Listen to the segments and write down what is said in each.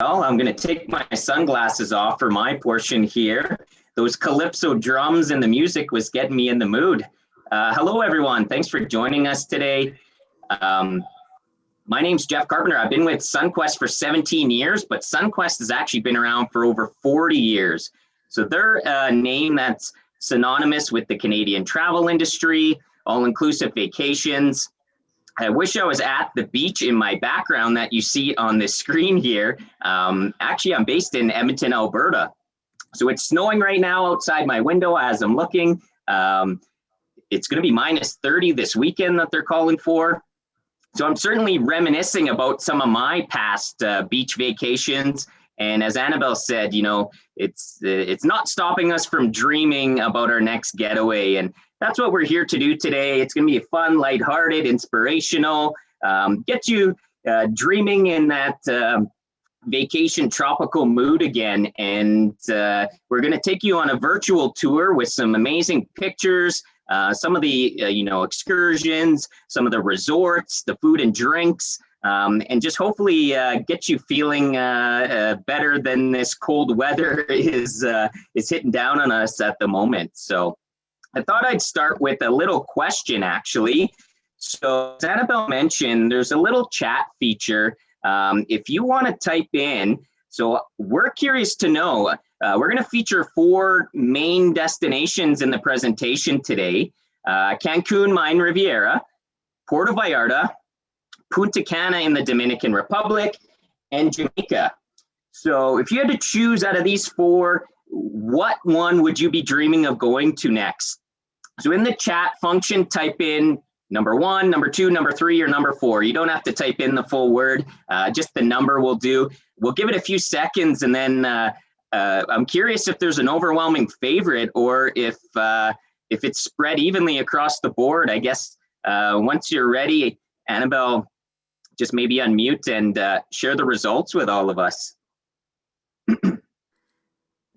Well, I'm going to take my sunglasses off for my portion here. Those calypso drums and the music was getting me in the mood. Hello, everyone. Thanks for joining us today. My name's Jeff Carpenter. I've been with Sunquest for 17 years, but Sunquest has actually been around for over 40 years. So they're a name that's synonymous with the Canadian travel industry, all-inclusive vacations. I wish I was at the beach in my background that you see on this screen here. Actually, I'm based in Edmonton, Alberta. So it's snowing right now outside my window as I'm looking. It's going to be minus 30 this weekend that they're calling for. So I'm certainly reminiscing about some of my past beach vacations. And as Annabelle said, you know, it's not stopping us from dreaming about our next getaway. And that's what we're here to do today. It's going to be fun, lighthearted, inspirational, get you dreaming in that vacation tropical mood again. And we're going to take you on a virtual tour with some amazing pictures, some of the, excursions, some of the resorts, the food and drinks, and just hopefully get you feeling better than this cold weather is hitting down on us at the moment. So I thought I'd start with a little question, actually. So as Annabelle mentioned, there's a little chat feature. If you want to type in, so we're curious to know, we're going to feature 4 main destinations in the presentation today. Cancun, Mayan Riviera, Puerto Vallarta, Punta Cana in the Dominican Republic, and Jamaica. So if you had to choose out of these 4, what one would you be dreaming of going to next? So in the chat function, type in number 1, number 2, number 3, or number 4. You don't have to type in the full word, just the number will do. We'll give it a few seconds, and then I'm curious if there's an overwhelming favorite or if it's spread evenly across the board. I guess once you're ready, Annabelle, just maybe unmute and share the results with all of us.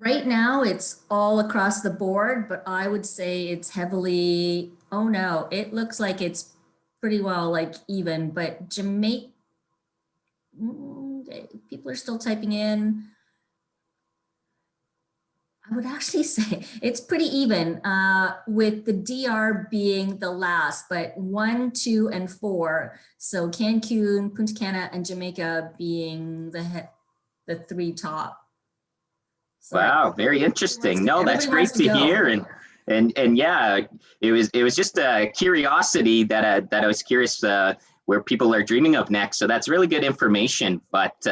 Right now, it's all across the board, but I would say it's heavily, oh no, it looks like it's pretty well like even, but Jamaica, people are still typing in. I would actually say it's pretty even with the DR being the last, but 1, 2, and 4. So Cancun, Punta Cana, and Jamaica being the 3 top. So wow, very interesting. No, that's great to hear. And yeah, it was just a curiosity that I was curious where people are dreaming of next. So that's really good information. But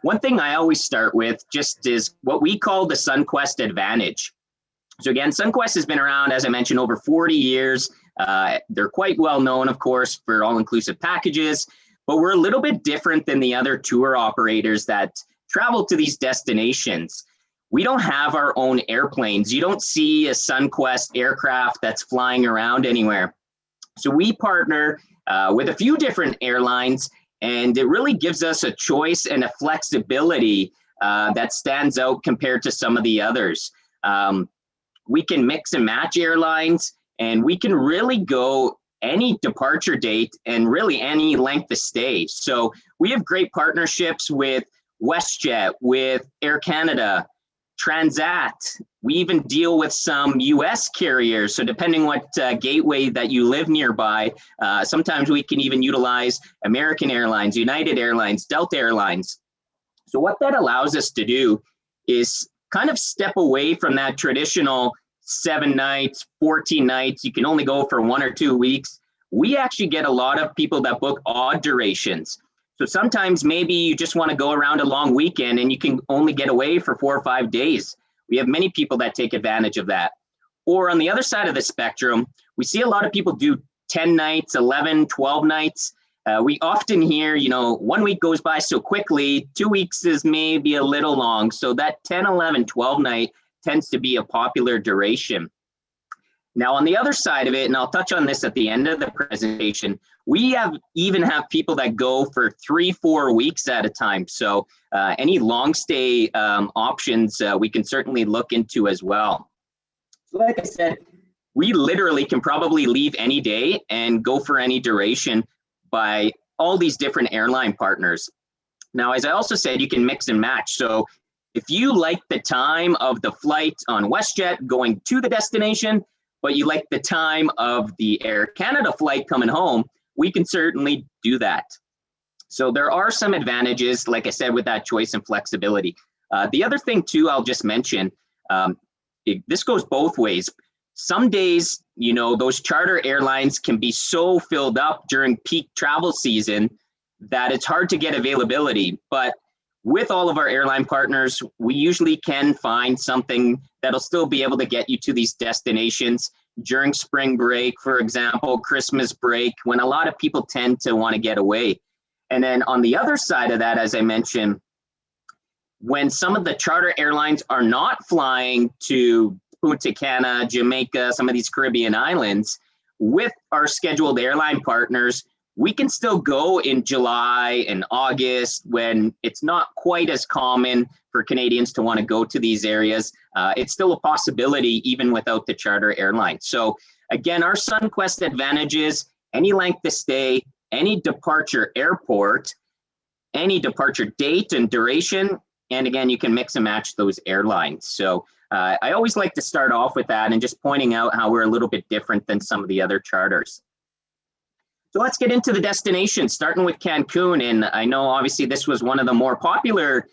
one thing I always start with just is what we call the Sunquest advantage. So again, Sunquest has been around, as I mentioned, over 40 years. They're quite well known, of course, for all-inclusive packages, but we're a little bit different than the other tour operators that travel to these destinations. We don't have our own airplanes. You don't see a Sunquest aircraft that's flying around anywhere. So we partner with a few different airlines, and it really gives us a choice and a flexibility that stands out compared to some of the others. We can mix and match airlines, and we can really go any departure date and really any length of stay. So we have great partnerships with WestJet, with Air Canada, Transat. We even deal with some US carriers. So depending what gateway that you live nearby, sometimes we can even utilize American Airlines, United Airlines, Delta Airlines. So what that allows us to do is kind of step away from that traditional 7 nights, 14 nights. You can only go for 1 or 2 weeks. We actually get a lot of people that book odd durations. So sometimes maybe you just want to go around a long weekend and you can only get away for 4 or 5 days. We have many people that take advantage of that. Or on the other side of the spectrum, we see a lot of people do 10 nights, 11, 12 nights. We often hear, 1 week goes by so quickly, 2 weeks is maybe a little long. So that 10, 11, 12 night tends to be a popular duration. Now, on the other side of it, and I'll touch on this at the end of the presentation, we even have people that go for 3, 4 weeks at a time. So any long stay options we can certainly look into as well. So like I said, we literally can probably leave any day and go for any duration by all these different airline partners. Now, as I also said, you can mix and match. So if you like the time of the flight on WestJet going to the destination, but you like the time of the Air Canada flight coming home, we can certainly do that. So there are some advantages, like I said, with that choice and flexibility. The other thing too, I'll just mention, this goes both ways. Some days, you know, those charter airlines can be so filled up during peak travel season that it's hard to get availability. But with all of our airline partners, we usually can find something that'll still be able to get you to these destinations during spring break, for example, Christmas break, when a lot of people tend to want to get away. And then on the other side of that, as I mentioned, when some of the charter airlines are not flying to Punta Cana, Jamaica, some of these Caribbean islands, with our scheduled airline partners, we can still go in July and August when it's not quite as common for Canadians to want to go to these areas. It's still a possibility even without the charter airline. So again, our Sunquest advantages, any length of stay, any departure airport, any departure date and duration, and again, you can mix and match those airlines. So I always like to start off with that and just pointing out how we're a little bit different than some of the other charters. So let's get into the destination, starting with Cancun. And I know obviously this was one of the more popular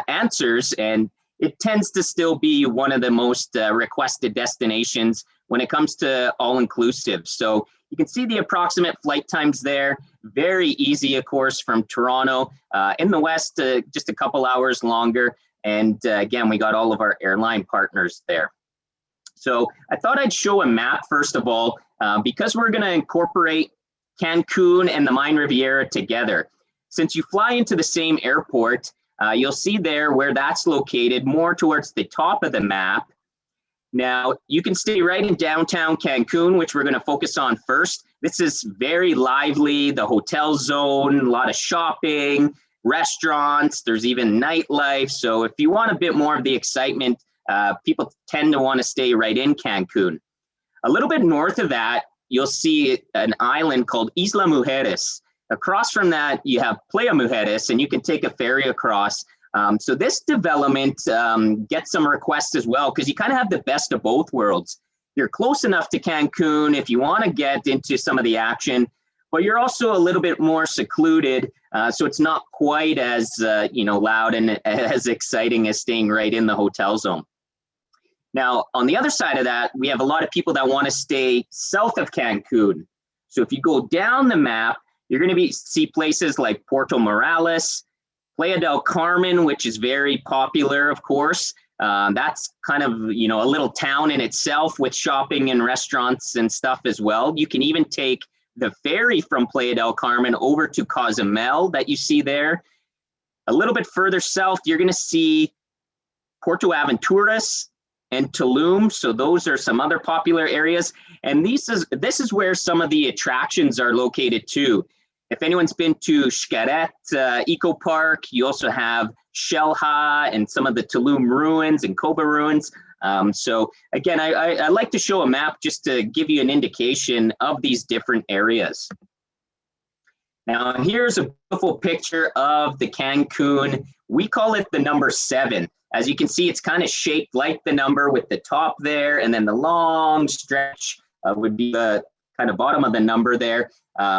answers, and it tends to still be one of the most requested destinations when it comes to all-inclusive. So you can see the approximate flight times there. Very easy, of course, from Toronto. In the west, just a couple hours longer. And again, we got all of our airline partners there. So I thought I'd show a map, first of all, because we're going to incorporate Cancun and the Main Riviera together. Since you fly into the same airport, you'll see there where that's located more towards the top of the map. Now, you can stay right in downtown Cancun, which we're going to focus on first. This is very lively, the hotel zone, a lot of shopping, restaurants, there's even nightlife. So if you want a bit more of the excitement, people tend to want to stay right in Cancun. A little bit north of that, you'll see an island called Isla Mujeres. Across from that, you have Playa Mujeres, and you can take a ferry across. So this development gets some requests as well, because you kind of have the best of both worlds. You're close enough to Cancun if you want to get into some of the action, but you're also a little bit more secluded, so it's not quite as loud and as exciting as staying right in the hotel zone. Now, on the other side of that, we have a lot of people that want to stay south of Cancun. So if you go down the map, you're going to see places like Puerto Morales, Playa del Carmen, which is very popular, of course. That's kind of, a little town in itself with shopping and restaurants and stuff as well. You can even take the ferry from Playa del Carmen over to Cozumel that you see there. A little bit further south, you're going to see Puerto Aventuras and Tulum. So those are some other popular areas. And this is where some of the attractions are located too. If anyone's been to Skinette Eco Park, you also have Xel-Há and some of the Tulum ruins and Coba ruins. So again, I like to show a map just to give you an indication of these different areas. Now, here's a beautiful picture of the Cancun. We call it the number 7. As you can see, it's kind of shaped like the number with the top there, and then the long stretch would be the kind of bottom of the number there.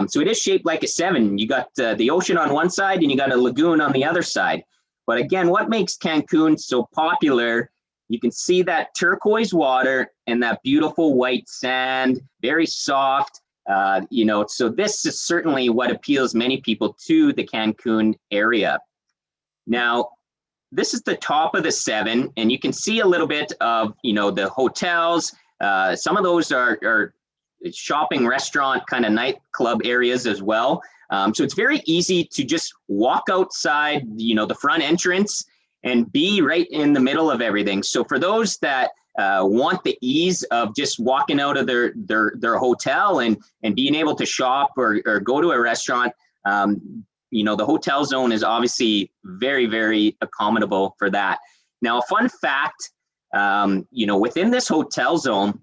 So it is shaped like a 7. You got the ocean on one side and you got a lagoon on the other side. But again, what makes Cancun so popular, you can see that turquoise water and that beautiful white sand, very soft. So this is certainly what appeals many people to the Cancun area. Now, this is the top of the 7, and you can see a little bit of, the hotels. Some of those are shopping, restaurant, kind of nightclub areas as well. So it's very easy to just walk outside, the front entrance and be right in the middle of everything. So for those that want the ease of just walking out of their hotel and being able to shop or go to a restaurant, the hotel zone is obviously very, very accommodable for that. Now, a fun fact, within this hotel zone,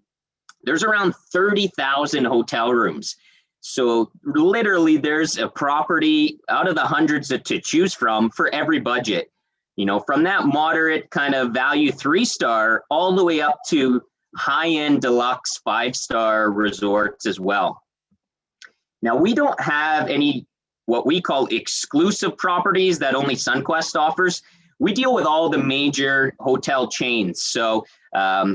there's around 30,000 hotel rooms. So literally there's a property out of the hundreds to choose from for every budget, from that moderate kind of value 3-star all the way up to high-end deluxe 5-star resorts as well. Now, we don't have any what we call exclusive properties that only Sunquest offers. We deal with all the major hotel chains. So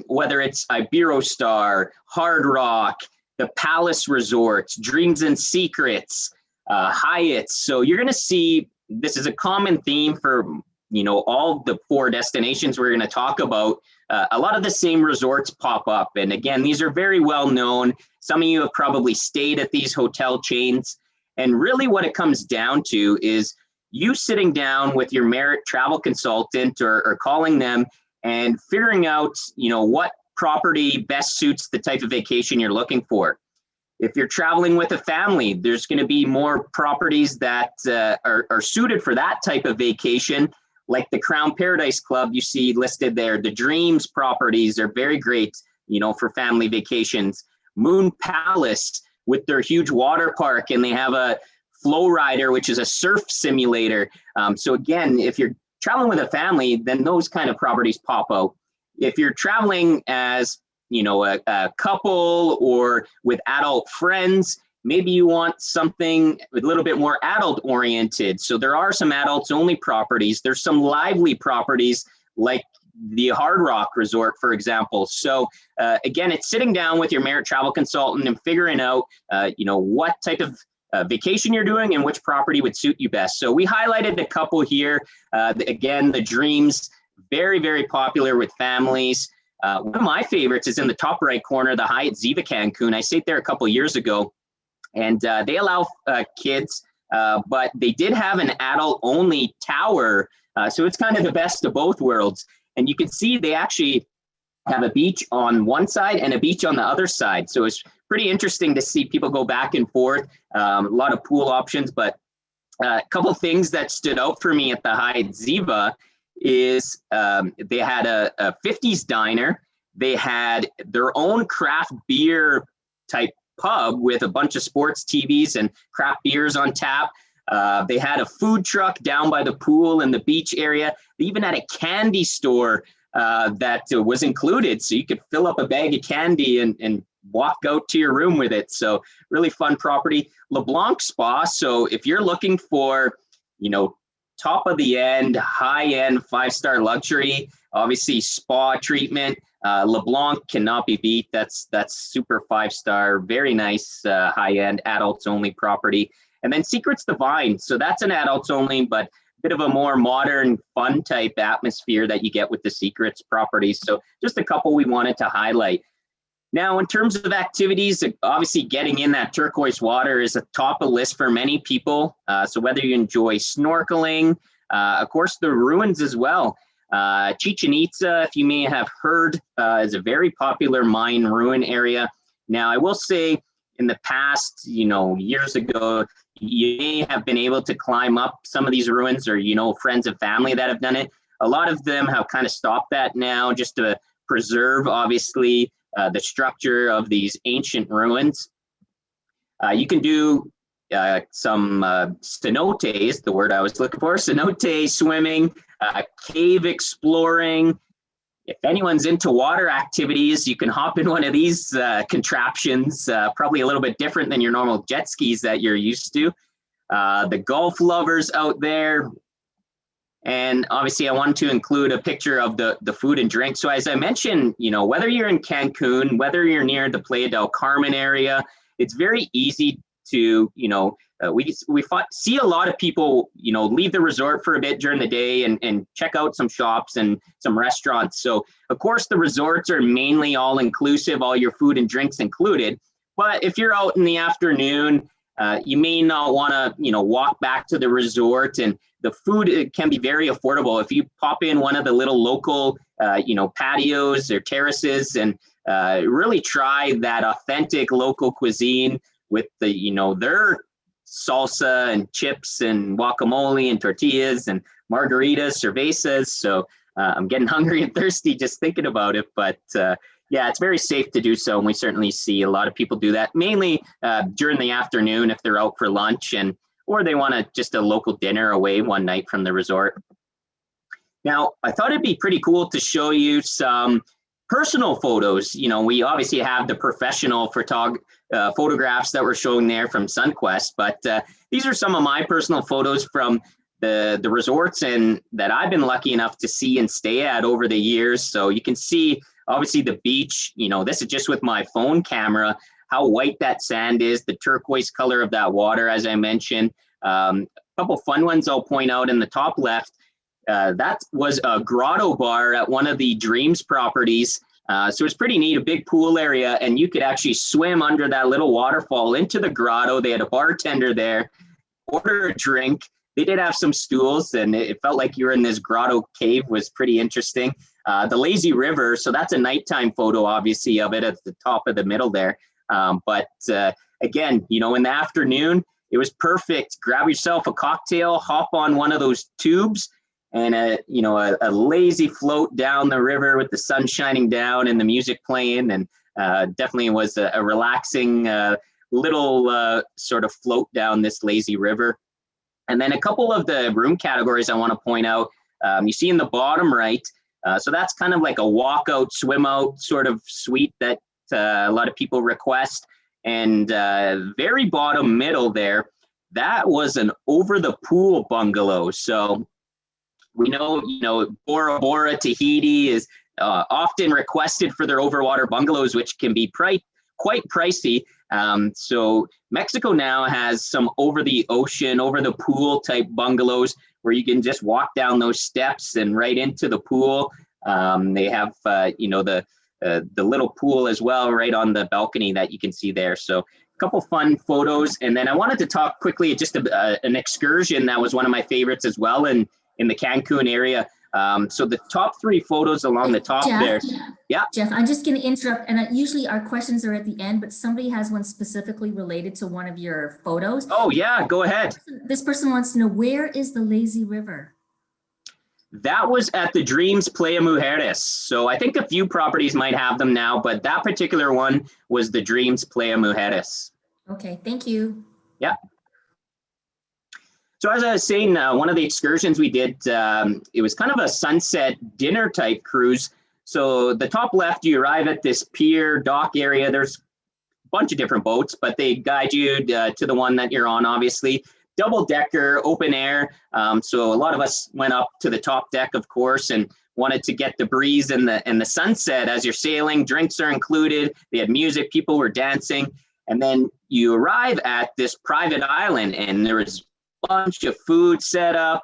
whether it's Iberostar, Hard Rock, the Palace Resorts, Dreams and Secrets, Hyatt. So you're going to see this is a common theme for all the 4 destinations we're going to talk about. A lot of the same resorts pop up. And again, these are very well known. Some of you have probably stayed at these hotel chains. And really what it comes down to is you sitting down with your Merit travel consultant or calling them and figuring out, what property best suits the type of vacation you're looking for. If you're traveling with a family, there's going to be more properties that are suited for that type of vacation, like the Crown Paradise Club you see listed there. The Dreams properties are very great, for family vacations. Moon Palace with their huge water park, and they have a Flow Rider, which is a surf simulator. So again, if you're traveling with a family, then those kind of properties pop out. If you're traveling as a couple or with adult friends, maybe you want something a little bit more adult oriented. So there are some adults only properties. There's some lively properties like the Hard Rock Resort, for example. So again, it's sitting down with your Merit travel consultant and figuring out, what type of vacation you're doing and which property would suit you best. So we highlighted a couple here. Again, the Dreams, very, very popular with families. One of my favorites is in the top right corner, the Hyatt Ziva Cancun. I stayed there a couple years ago, and they allow kids, but they did have an adult-only tower, so it's kind of the best of both worlds. And you can see they actually have a beach on one side and a beach on the other side. So it's pretty interesting to see people go back and forth, a lot of pool options. But a couple of things that stood out for me at the Hyatt Ziva is they had a 50s diner. They had their own craft beer type pub with a bunch of sports TVs and craft beers on tap. They had a food truck down by the pool in the beach area. They even had a candy store that was included. So you could fill up a bag of candy and walk out to your room with it. So really fun property. Leblanc Spa. So if you're looking for, top of the end, high end, 5-star luxury, obviously spa treatment, Leblanc cannot be beat. That's super 5-star, very nice, high end, adults only property. And then Secrets Divine. So that's an adults only, but a bit of a more modern, fun type atmosphere that you get with the Secrets properties. So just a couple we wanted to highlight. Now, in terms of activities, obviously getting in that turquoise water is a top of list for many people. So whether you enjoy snorkeling, of course, the ruins as well. Chichen Itza, if you may have heard, is a very popular Mayan ruin area. Now, I will say in the past, years ago, you may have been able to climb up some of these ruins or, friends and family that have done it. A lot of them have kind of stopped that now just to preserve, obviously, the structure of these ancient ruins. You can do some cenotes, the word I was looking for, cenote swimming, cave exploring. If anyone's into water activities, you can hop in one of these contraptions, probably a little bit different than your normal jet skis that you're used to. The golf lovers out there. And obviously I wanted to include a picture of the food and drink. So as I mentioned, whether you're in Cancun, whether you're near the Playa del Carmen area, it's very easy to, we see a lot of people, leave the resort for a bit during the day and check out some shops and some restaurants. So of course the resorts are mainly all inclusive, all your food and drinks included. But if you're out in the afternoon, you may not want to, walk back to the resort, and the food, it can be very affordable. If you pop in one of the little local, patios or terraces and really try that authentic local cuisine with the, their salsa and chips and guacamole and tortillas and margaritas, cervezas. So I'm getting hungry and thirsty just thinking about it. But Yeah, it's very safe to do so, and we certainly see a lot of people do that, mainly during the afternoon if they're out for lunch or they want just a local dinner away one night from the resort. Now, I thought it'd be pretty cool to show you some personal photos. We obviously have the professional photographs that we're showing there from Sunquest, but these are some of my personal photos from the resorts and that I've been lucky enough to see and stay at over the years. So you can see, obviously, the beach. This is just with my phone camera, how white that sand is, the turquoise color of that water, as I mentioned. A couple fun ones I'll point out in the top left. That was a Grotto Bar at one of the Dreams properties. So it's pretty neat, a big pool area, and you could actually swim under that little waterfall into the grotto. They had a bartender there, order a drink. They did have some stools, and it felt like you were in this grotto cave. Was pretty interesting. The lazy river, so that's a nighttime photo, obviously, of it at the top of the middle there. But again, in the afternoon, it was perfect. Grab yourself a cocktail, hop on one of those tubes, and a lazy float down the river with the sun shining down and the music playing, and definitely was a relaxing little sort of float down this lazy river. And then a couple of the room categories I want to point out. You see in the bottom right, so that's kind of like a walkout, swim out sort of suite that a lot of people request. And very bottom middle there, that was an over the pool bungalow. So we know, Bora Bora, Tahiti is often requested for their overwater bungalows, which can be quite pricey. So Mexico now has some over the ocean, over the pool type bungalows where you can just walk down those steps and right into the pool. They have, the little pool as well, right on the balcony that you can see there. So a couple fun photos. And then I wanted to talk quickly just an excursion that was one of my favorites as well in the Cancun area. So the top three photos along the top there. Yeah. Jeff, I'm just going to interrupt. And usually our questions are at the end, but somebody has one specifically related to one of your photos. Oh, yeah. Go ahead. This person wants to know, where is the lazy river? That was at the Dreams Playa Mujeres. So I think a few properties might have them now, but that particular one was the Dreams Playa Mujeres. Okay. Thank you. Yeah. So as I was saying, one of the excursions we did, it was kind of a sunset dinner type cruise. So the top left, you arrive at this pier dock area. There's a bunch of different boats, but they guide you to the one that you're on, obviously. Double decker, open air. So a lot of us went up to the top deck, of course, and wanted to get the breeze and the sunset as you're sailing. Drinks are included. They had music. People were dancing. And then you arrive at this private island, and there was bunch of food set up,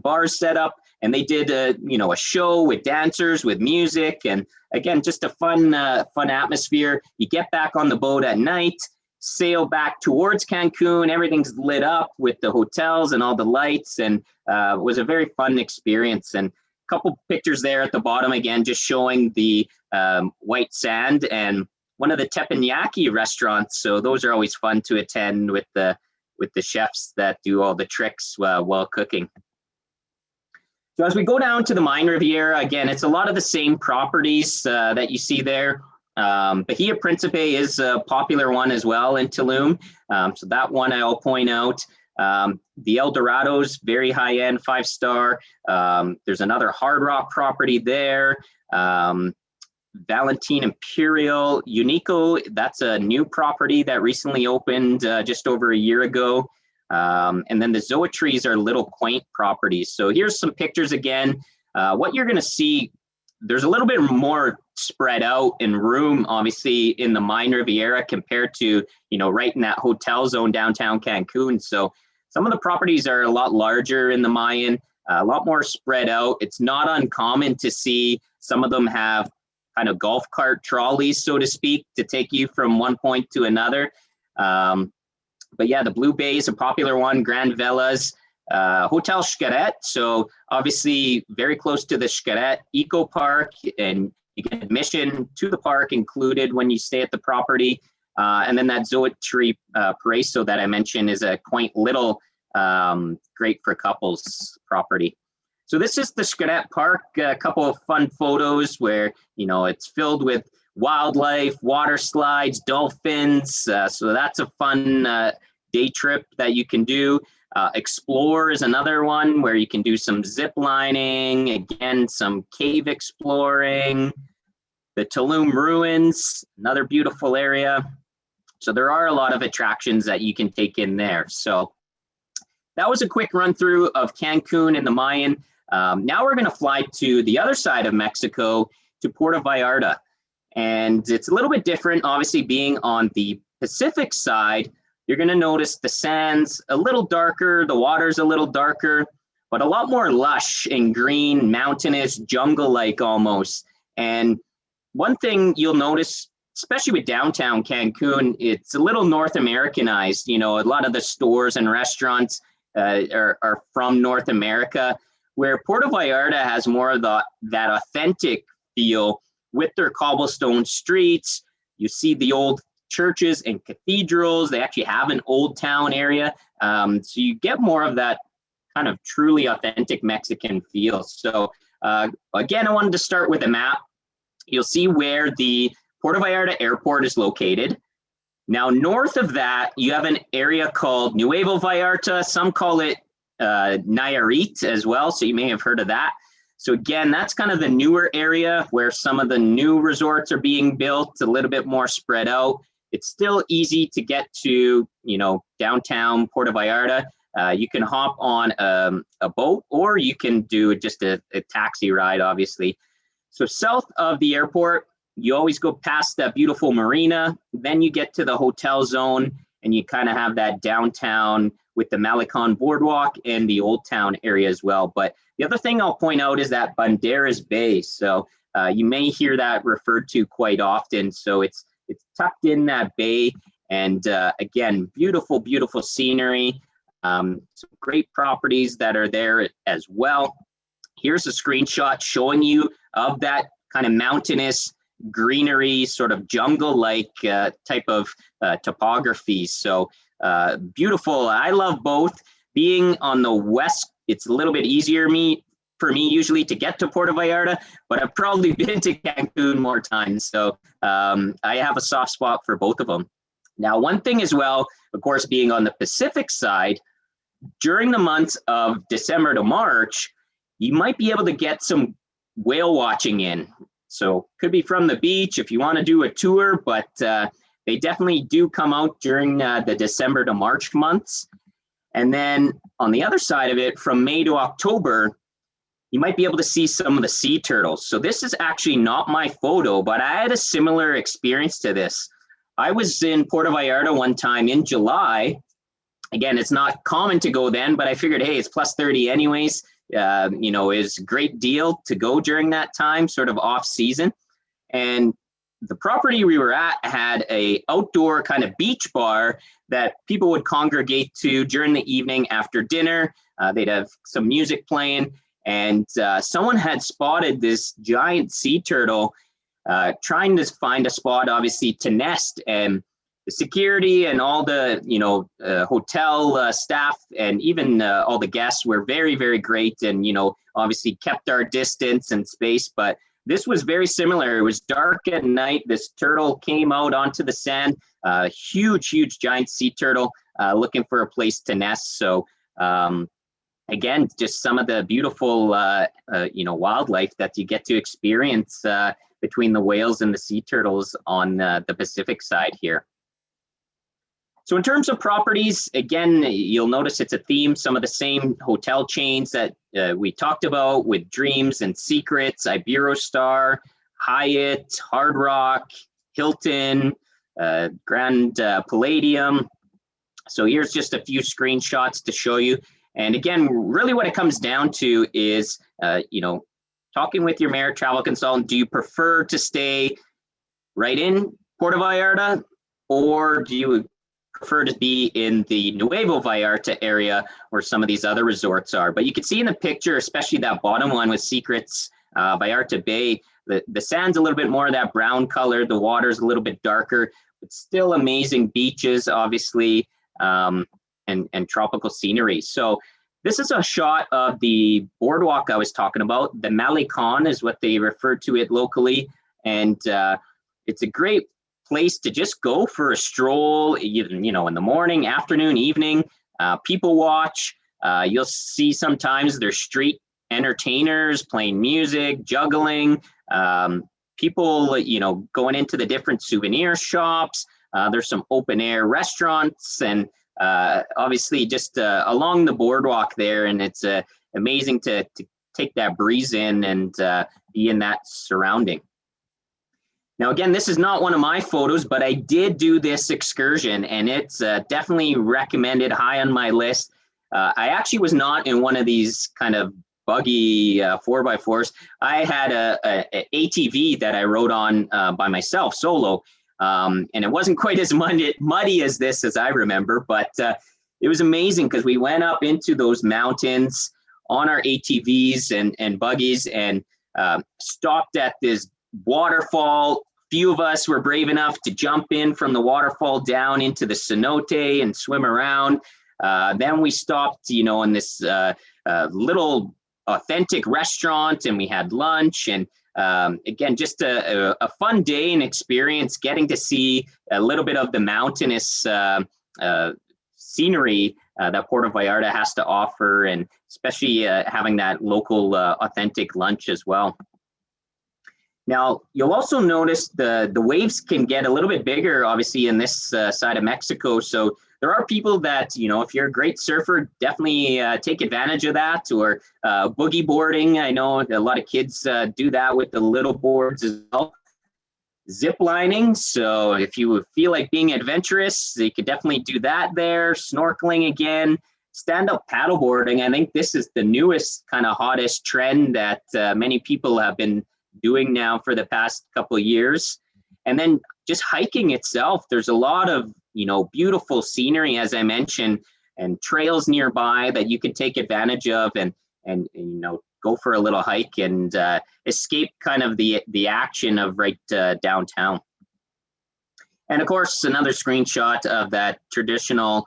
bars set up, and they did a show with dancers, with music, and again, just a fun atmosphere. You get back on the boat at night, sail back towards Cancun. Everything's lit up with the hotels and all the lights, and it was a very fun experience. And a couple pictures there at the bottom, again, just showing the white sand and one of the teppanyaki restaurants. So those are always fun to attend with the chefs that do all the tricks while cooking. So as we go down to the Mine Riviera, again, it's a lot of the same properties that you see there. Bahia Principe is a popular one as well in Tulum. So that one I'll point out. The El Dorado's very high-end, 5-star. There's another Hard Rock property there. Valentine Imperial Unico, that's a new property that recently opened just over a year ago. And then the Zoetries are little quaint properties. So here's some pictures again. What you're going to see, there's a little bit more spread out in room, obviously, in the Mine Riviera compared to, right in that hotel zone downtown Cancun. So some of the properties are a lot larger in the Mayan, a lot more spread out. It's not uncommon to see some of them have kind of golf cart trolleys, so to speak, to take you from one point to another. But yeah, the Blue Bay is a popular one, Grand Velas, Hotel Skinette. So obviously very close to the Skinette Eco Park, and you get admission to the park included when you stay at the property. And then that Zoetry Paraiso that I mentioned is a quaint little, great for couples property. So this is the Skinette Park, a couple of fun photos where, it's filled with wildlife, water slides, dolphins. So that's a fun day trip that you can do. Explore is another one where you can do some zip lining, again, some cave exploring. The Tulum ruins, another beautiful area. So there are a lot of attractions that you can take in there. So that was a quick run through of Cancun and the Mayan. Now we're going to fly to the other side of Mexico, to Puerto Vallarta. And it's a little bit different, obviously being on the Pacific side. You're going to notice the sand's a little darker, the water's a little darker, but a lot more lush and green, mountainous, jungle-like almost. And one thing you'll notice, especially with downtown Cancun, it's a little North Americanized. You know, a lot of the stores and restaurants are from North America, where Puerto Vallarta has more of that authentic feel with their cobblestone streets. You see the old churches and cathedrals. They actually have an old town area. So you get more of that kind of truly authentic Mexican feel. So again, I wanted to start with a map. You'll see where the Puerto Vallarta Airport is located. Now, north of that, you have an area called Nuevo Vallarta. Some call it Nayarit as well, so you may have heard of that. So again, that's kind of the newer area where some of the new resorts are being built, a little bit more spread out. It's still easy to get to, you know, downtown Puerto Vallarta. You can hop on a boat, or you can do just a taxi ride, obviously. So south of the airport, you always go past that beautiful marina. Then you get to the hotel zone, and you kind of have that downtown with the Malecon Boardwalk and the Old Town area as well. But the other thing I'll point out is that Banderas Bay. So you may hear that referred to quite often. So it's tucked in that bay. And again, beautiful, beautiful scenery. Some great properties that are there as well. Here's a screenshot showing you of that kind of mountainous greenery, sort of jungle-like type of topography. So beautiful. I love both. Being on the west, it's a little bit easier for me usually to get to Puerto Vallarta, but I've probably been to Cancun more times. So I have a soft spot for both of them. Now, one thing as well, of course, being on the Pacific side, during the months of December to March, you might be able to get some whale watching in. So could be from the beach if you want to do a tour, but they definitely do come out during the December to March months. And then on the other side of it, from May to October, you might be able to see some of the sea turtles. So this is actually not my photo, but I had a similar experience to this. I was in Puerto Vallarta one time in July. Again, it's not common to go then, but I figured, hey, it's plus 30 anyways. You know, is a great deal to go during that time, sort of off season. And the property we were at had a outdoor kind of beach bar that people would congregate to during the evening after dinner. They'd have some music playing, and someone had spotted this giant sea turtle trying to find a spot, obviously, to nest. And the security and all the, you know, hotel staff and even all the guests were very, very great, and, you know, obviously kept our distance and space. But this was very similar. It was dark at night. This turtle came out onto the sand, huge, huge, giant sea turtle looking for a place to nest. So again, just some of the beautiful, you know, wildlife that you get to experience between the whales and the sea turtles on the Pacific side here. So in terms of properties, again, you'll notice it's a theme, some of the same hotel chains that we talked about with Dreams and Secrets, Iberostar, Hyatt, Hard Rock, Hilton, Grand Palladium. So here's just a few screenshots to show you. And again, really what it comes down to is, you know, talking with your Merit travel consultant, do you prefer to stay right in Puerto Vallarta, or do you prefer to be in the Nuevo Vallarta area where some of these other resorts are? But you can see in the picture, especially that bottom one with Secrets, Vallarta Bay, the sand's a little bit more of that brown color, the water's a little bit darker, but still amazing beaches, obviously, and tropical scenery. So this is a shot of the boardwalk I was talking about. The Malecon is what they refer to it locally. And It's a great place to just go for a stroll, you know, in the morning, afternoon, evening, people watch. You'll see sometimes there's street entertainers playing music, juggling, people, you know, going into the different souvenir shops. There's some open air restaurants and obviously just along the boardwalk there. And it's amazing to take that breeze in and be in that surrounding. Now, again, this is not one of my photos, but I did do this excursion and it's definitely recommended, high on my list. I actually was not in one of these kind of buggy 4x4s. I had a ATV that I rode on by myself, solo, and it wasn't quite as muddy as this as I remember, but it was amazing because we went up into those mountains on our ATVs and buggies and stopped at this waterfall. Few of us were brave enough to jump in from the waterfall down into the cenote and swim around. Then we stopped, you know, in this little authentic restaurant and we had lunch. And again, just a fun day and experience, getting to see a little bit of the mountainous scenery that Puerto Vallarta has to offer, and especially having that local authentic lunch as well. Now, you'll also notice the waves can get a little bit bigger, obviously, in this side of Mexico. So there are people that, you know, if you're a great surfer, definitely take advantage of that, or boogie boarding. I know a lot of kids do that with the little boards as well. Zip lining. So if you feel like being adventurous, you could definitely do that there. Snorkeling again. Stand-up paddleboarding. I think this is the newest kind of hottest trend that many people have been doing now for the past couple of years. And then just hiking itself, there's a lot of, you know, beautiful scenery, as I mentioned, and trails nearby that you can take advantage of and you know, go for a little hike and escape kind of the action of right downtown. And of course, another screenshot of that traditional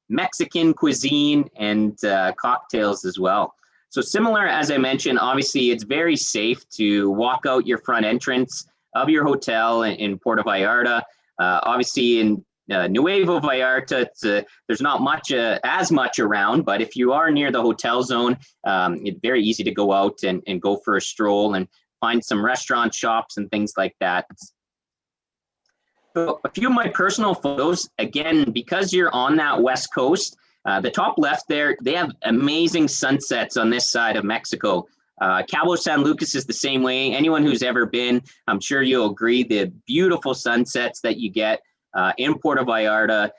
Mexican cuisine and cocktails as well. So similar, as I mentioned, obviously it's very safe to walk out your front entrance of your hotel in Puerto Vallarta. Obviously in Nuevo Vallarta, there's not much as much around, but if you are near the hotel zone, it's very easy to go out and go for a stroll and find some restaurant shops and things like that. So a few of my personal photos, again, because you're on that West Coast, the top left there, they have amazing sunsets on this side of Mexico. Cabo San Lucas is the same way. Anyone who's ever been, I'm sure you'll agree, the beautiful sunsets that you get in Puerto Vallarta.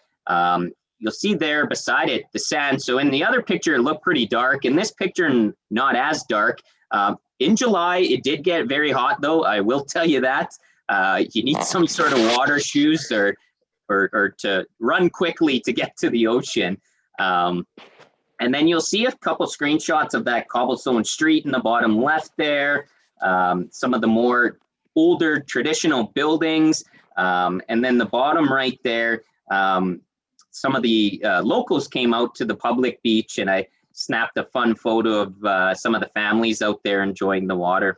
You'll see there beside it, the sand. So in the other picture, it looked pretty dark. In this picture, not as dark. In July, it did get very hot, though. I will tell you that. You need some sort of water shoes or to run quickly to get to the ocean. And then you'll see a couple screenshots of that cobblestone street in the bottom left there, some of the more older traditional buildings, and then the bottom right there, some of the locals came out to the public beach, and I snapped a fun photo of some of the families out there enjoying the water.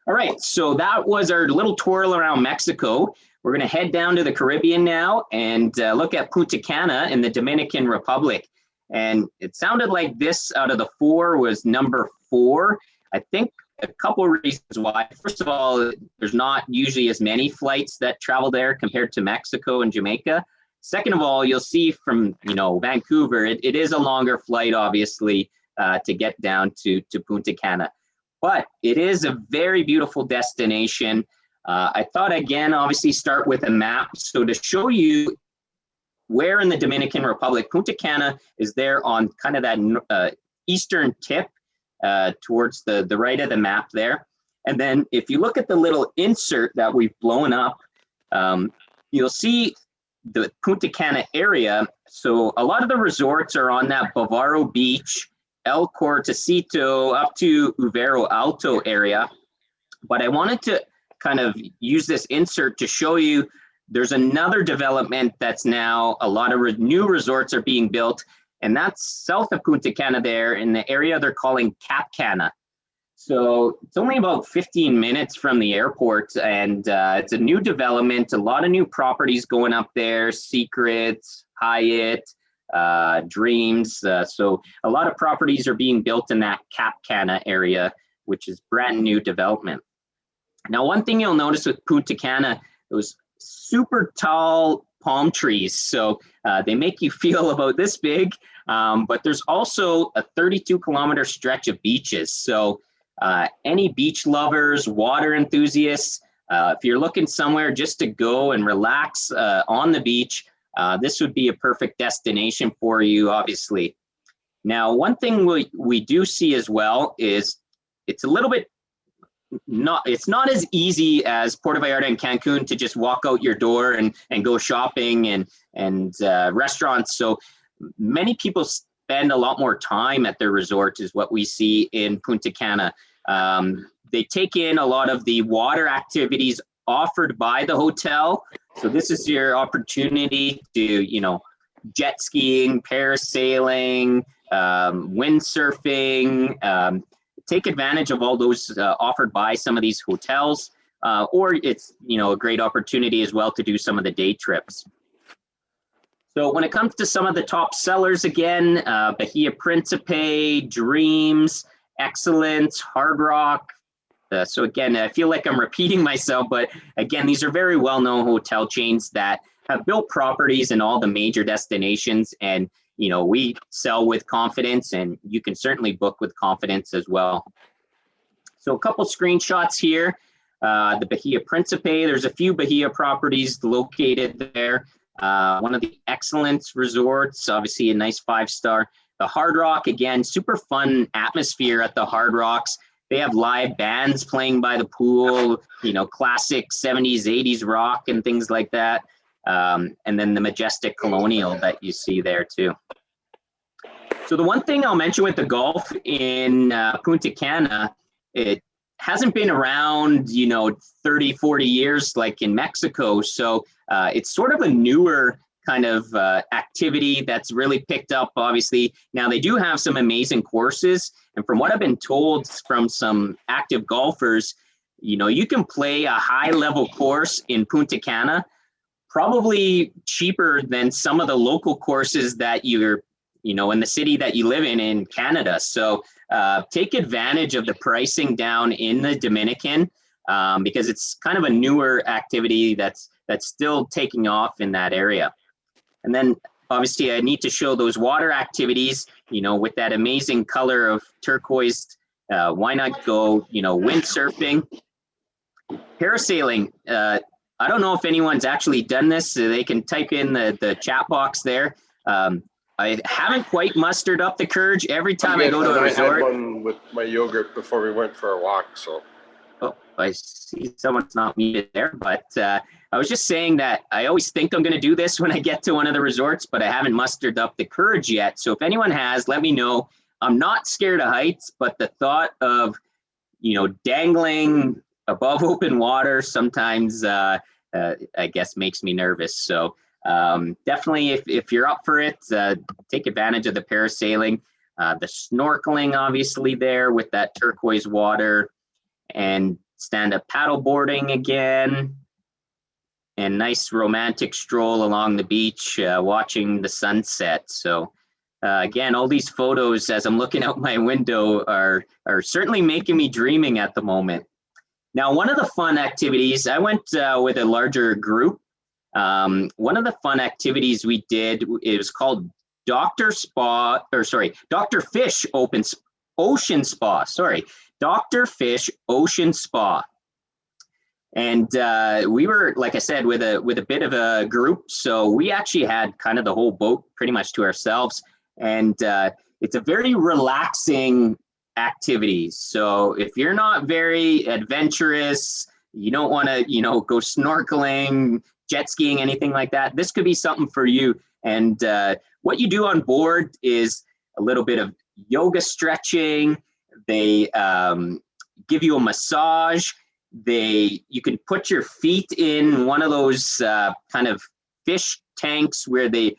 All right, so that was our little twirl around Mexico. We're going to head down to the Caribbean now and look at Punta Cana in the Dominican Republic. And it sounded like this out of the four was number 4. I think a couple of reasons why. First of all, there's not usually as many flights that travel there compared to Mexico and Jamaica. Second of all, you'll see from, you know, Vancouver, it is a longer flight, obviously, to get down to Punta Cana. But it is a very beautiful destination. I thought, again, obviously start with a map. So to show you where in the Dominican Republic, Punta Cana is there on kind of that eastern tip towards the right of the map there. And then if you look at the little insert that we've blown up, you'll see the Punta Cana area. So a lot of the resorts are on that Bavaro Beach, El Cortecito, up to Uvero Alto area. But I wanted to kind of use this insert to show you there's another development that's now a lot of new resorts are being built, and that's south of Punta Cana there in the area they're calling Cap Cana. So it's only about 15 minutes from the airport, and it's a new development, a lot of new properties going up there, Secret, Hyatt, Dreams. So a lot of properties are being built in that Cap Cana area, which is brand new development. Now, one thing you'll notice with Punta Cana, those super tall palm trees. So they make you feel about this big, but there's also a 32-kilometer stretch of beaches. So any beach lovers, water enthusiasts, if you're looking somewhere just to go and relax on the beach, this would be a perfect destination for you, obviously. Now, one thing we do see as well is it's a little bit it's not as easy as Puerto Vallarta and Cancun to just walk out your door and go shopping and restaurants. So many people spend a lot more time at their resorts is what we see in Punta Cana. They take in a lot of the water activities offered by the hotel. So this is your opportunity to, jet skiing, parasailing, windsurfing, take advantage of all those offered by some of these hotels, or it's, a great opportunity as well to do some of the day trips. So when it comes to some of the top sellers, again, Bahia Principe, Dreams, Excellence, Hard Rock. So again, I feel like I'm repeating myself, but again, these are very well-known hotel chains that have built properties in all the major destinations, and we sell with confidence, and you can certainly book with confidence as well. So a couple screenshots here. The Bahia Principe, there's a few Bahia properties located there. One of the Excellence resorts, obviously a nice 5-star. The Hard Rock, again, super fun atmosphere at the Hard Rocks. They have live bands playing by the pool, classic 70s, 80s rock and things like that. And then the Majestic Colonial that you see there too. So the one thing I'll mention with the golf in Punta Cana, it hasn't been around, 30, 40 years like in Mexico. So it's sort of a newer kind of activity that's really picked up, obviously. Now they do have some amazing courses. And from what I've been told from some active golfers, you can play a high level course in Punta Cana probably cheaper than some of the local courses that you're, in the city that you live in Canada. So take advantage of the pricing down in the Dominican because it's kind of a newer activity that's still taking off in that area. And then obviously I need to show those water activities, with that amazing color of turquoise. Why not go, windsurfing, parasailing. I don't know if anyone's actually done this, so they can type in the chat box there. I haven't quite mustered up the courage every time I go to a resort. I had one with my yogurt before we went for a walk, so. Oh, I see someone's not muted there, but I was just saying that I always think I'm going to do this when I get to one of the resorts, but I haven't mustered up the courage yet. So if anyone has, let me know. I'm not scared of heights, but the thought of, dangling above open water sometimes, I guess, makes me nervous. So definitely, if you're up for it, take advantage of the parasailing, the snorkeling, obviously there with that turquoise water, and stand-up paddle boarding again, and nice romantic stroll along the beach, watching the sunset. So again, all these photos as I'm looking out my window are certainly making me dreaming at the moment. Now, one of the fun activities, I went with a larger group. One of the fun activities we did, it was called Dr. Fish Ocean Spa, Dr. Fish Ocean Spa. And we were, like I said, with a bit of a group. So we actually had kind of the whole boat pretty much to ourselves. And it's a very relaxing activity. So if you're not very adventurous, you don't want to, go snorkeling, jet skiing, anything like that, this could be something for you. And what you do on board is a little bit of yoga stretching. They give you a massage. You can put your feet in one of those kind of fish tanks where they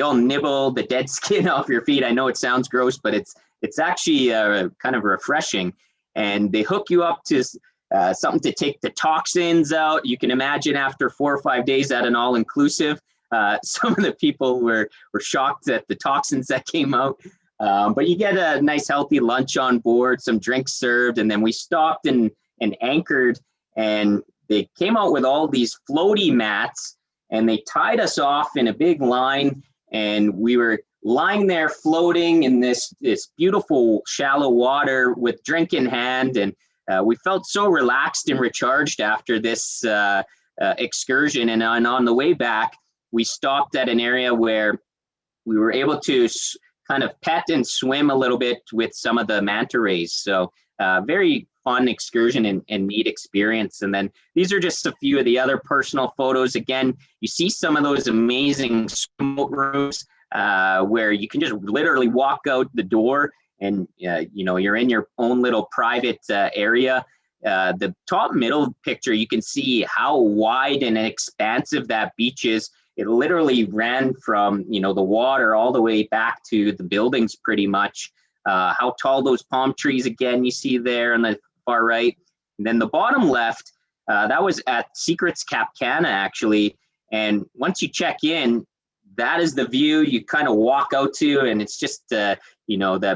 all nibble the dead skin off your feet. I know it sounds gross, but it's actually kind of refreshing. and they hook you up to something to take the toxins out. You can imagine after 4 or 5 days at an all-inclusive, some of the people were shocked at the toxins that came out. But you get a nice healthy lunch on board, some drinks served, and then we stopped and anchored, and they came out with all these floaty mats, and they tied us off in a big line, and we were lying there floating in this beautiful shallow water with drink in hand, and we felt so relaxed and recharged after this excursion. And on the way back, we stopped at an area where we were able to kind of pet and swim a little bit with some of the manta rays. So very fun excursion and neat experience. And then these are just a few of the other personal photos. Again, you see some of those amazing smoke rooms where you can just literally walk out the door and you're in your own little private area. The top middle picture, you can see how wide and expansive that beach is. It literally ran from the water all the way back to the buildings pretty much. How tall those palm trees again you see there on the far right. And then the bottom left, that was at Secrets Cap Cana actually. And once you check in, that is the view you kind of walk out to, and it's just the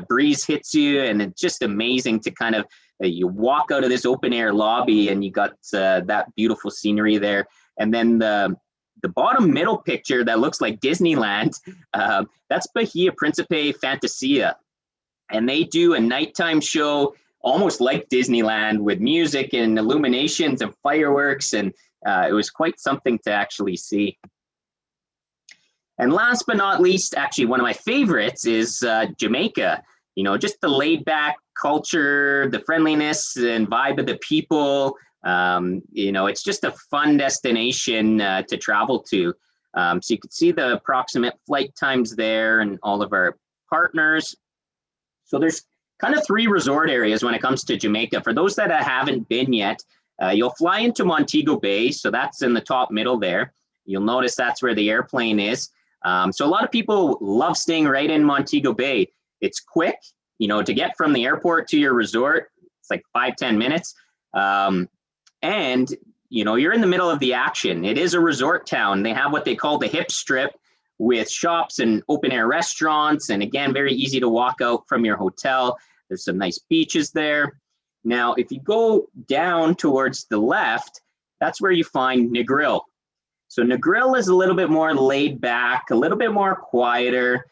breeze hits you, and it's just amazing to kind of you walk out of this open air lobby and you got that beautiful scenery there. And then the bottom middle picture that looks like Disneyland, that's Bahia Principe Fantasia. And they do a nighttime show almost like Disneyland with music and illuminations and fireworks. And it was quite something to actually see. And last but not least, actually one of my favorites is Jamaica. Just the laid back culture, the friendliness and vibe of the people. It's just a fun destination to travel to. So you can see the approximate flight times there and all of our partners. So there's kind of 3 resort areas when it comes to Jamaica. For those that haven't been yet, you'll fly into Montego Bay. So that's in the top middle there. You'll notice that's where the airplane is. So a lot of people love staying right in Montego Bay. It's quick, to get from the airport to your resort. It's like 5-10 minutes. And you're in the middle of the action. It is a resort town. They have what they call the hip strip with shops and open air restaurants. And again, very easy to walk out from your hotel. There's some nice beaches there. Now, if you go down towards the left, that's where you find Negril. So Negril is a little bit more laid back, a little bit more quieter.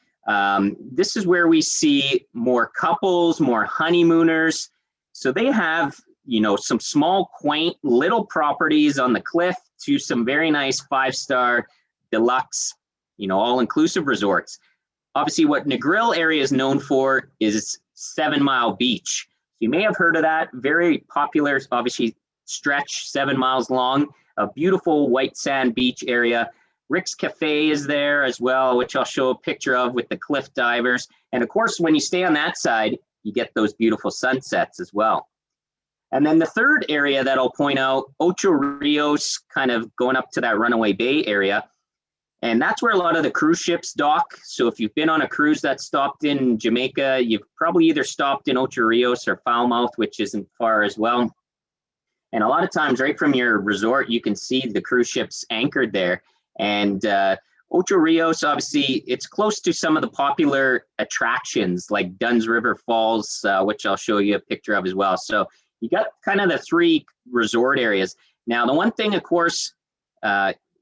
This is where we see more couples, more honeymooners. So they have some small, quaint little properties on the cliff to some very nice 5-star deluxe, all-inclusive resorts. Obviously, what Negril area is known for is 7 Mile Beach. You may have heard of that. Very popular, obviously, stretch 7 miles long, a beautiful white sand beach area. Rick's Cafe is there as well, which I'll show a picture of with the cliff divers. And of course, when you stay on that side, you get those beautiful sunsets as well. And then the third area that I'll point out, Ocho Rios, kind of going up to that Runaway Bay area. And that's where a lot of the cruise ships dock. So if you've been on a cruise that stopped in Jamaica, you've probably either stopped in Ocho Rios or Falmouth, which isn't far as well. And a lot of times right from your resort, you can see the cruise ships anchored there. And Ocho Rios, obviously, it's close to some of the popular attractions like Dunn's River Falls, which I'll show you a picture of as well. So you got kind of the 3 resort areas. Now, the one thing, of course,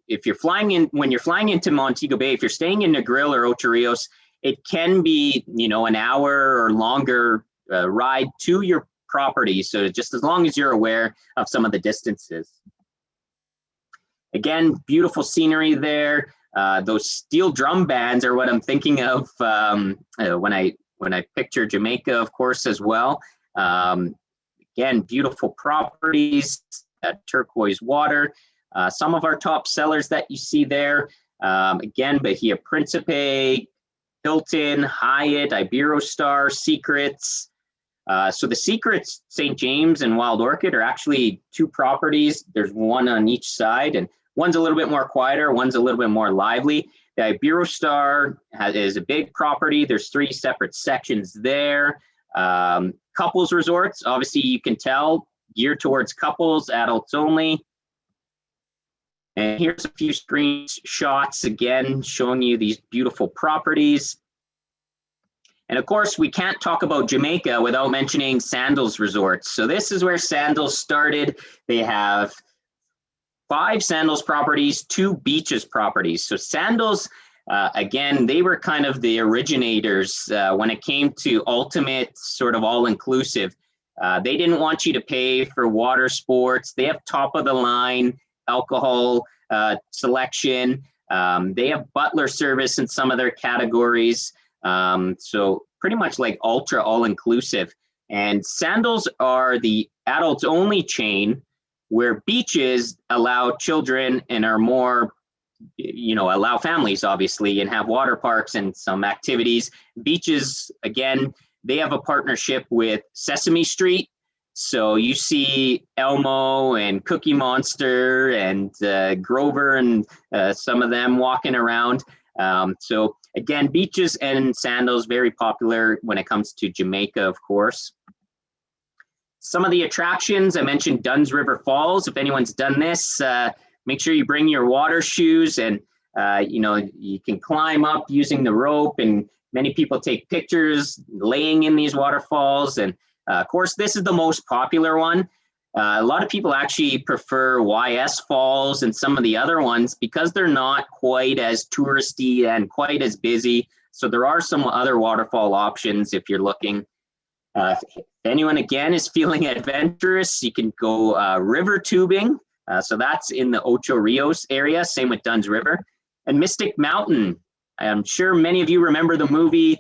if you're flying in, when you're flying into Montego Bay, if you're staying in Negril or Ocho Rios, it can be, an hour or longer ride to your property. So just as long as you're aware of some of the distances. Again, beautiful scenery there. Those steel drum bands are what I'm thinking of when I picture Jamaica, of course, as well. Again, beautiful properties, turquoise water. Some of our top sellers that you see there, again, Bahia Principe, Hilton, Hyatt, Iberostar, Secrets. So the Secrets, St. James and Wild Orchid are actually 2 properties. There's one on each side, and one's a little bit more quieter, one's a little bit more lively. The Iberostar is a big property. There's 3 separate sections there. couples resorts. Obviously, you can tell, geared towards couples, adults only. And here's a few screenshots again showing you these beautiful properties. And of course, we can't talk about Jamaica without mentioning Sandals Resorts. So this is where Sandals started. They have 5 Sandals properties, 2 beaches properties. So Sandals, again, they were kind of the originators when it came to ultimate sort of all-inclusive. They didn't want you to pay for water sports. They have top of the line alcohol selection. They have butler service in some of their categories. So pretty much like ultra all-inclusive. And Sandals are the adults only chain where beaches allow children and are more, allow families obviously and have water parks and some activities. Beaches, again, they have a partnership with Sesame Street. So you see Elmo and Cookie Monster and Grover and some of them walking around. So again, beaches and Sandals, very popular when it comes to Jamaica, of course. Some of the attractions, I mentioned Dunn's River Falls. If anyone's done this, make sure you bring your water shoes and, you can climb up using the rope, and many people take pictures laying in these waterfalls. And of course, this is the most popular one. A lot of people actually prefer YS Falls and some of the other ones because they're not quite as touristy and quite as busy. So there are some other waterfall options if you're looking. If anyone, again, is feeling adventurous, you can go river tubing. So that's in the Ocho Rios area, same with Dunn's River. And Mystic Mountain. I'm sure many of you remember the movie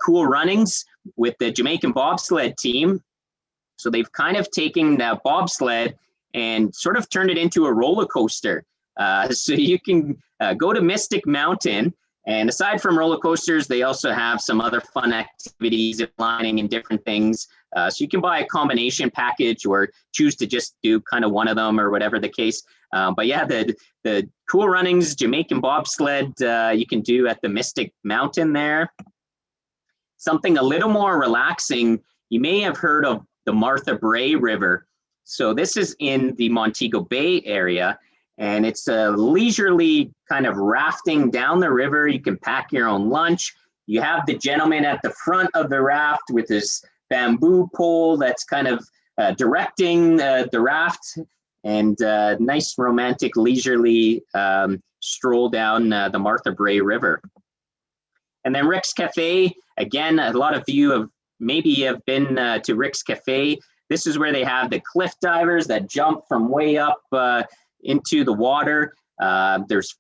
Cool Runnings with the Jamaican bobsled team. So they've kind of taken that bobsled and sort of turned it into a roller coaster. So you can go to Mystic Mountain, and aside from roller coasters, they also have some other fun activities, zip lining and different things. So you can buy a combination package or choose to just do kind of one of them or whatever the case. But yeah, the Cool Runnings Jamaican bobsled you can do at the Mystic Mountain there. Something a little more relaxing, you may have heard of the Martha Brae River. So this is in the Montego Bay area, and it's a leisurely kind of rafting down the river. You can pack your own lunch. You have the gentleman at the front of the raft with his bamboo pole that's kind of directing the raft, and nice romantic leisurely stroll down the Martha Brae River. And then Rick's Cafe, again, a lot of you have been to Rick's Cafe. This is where they have the cliff divers that jump from way up into the water. There's,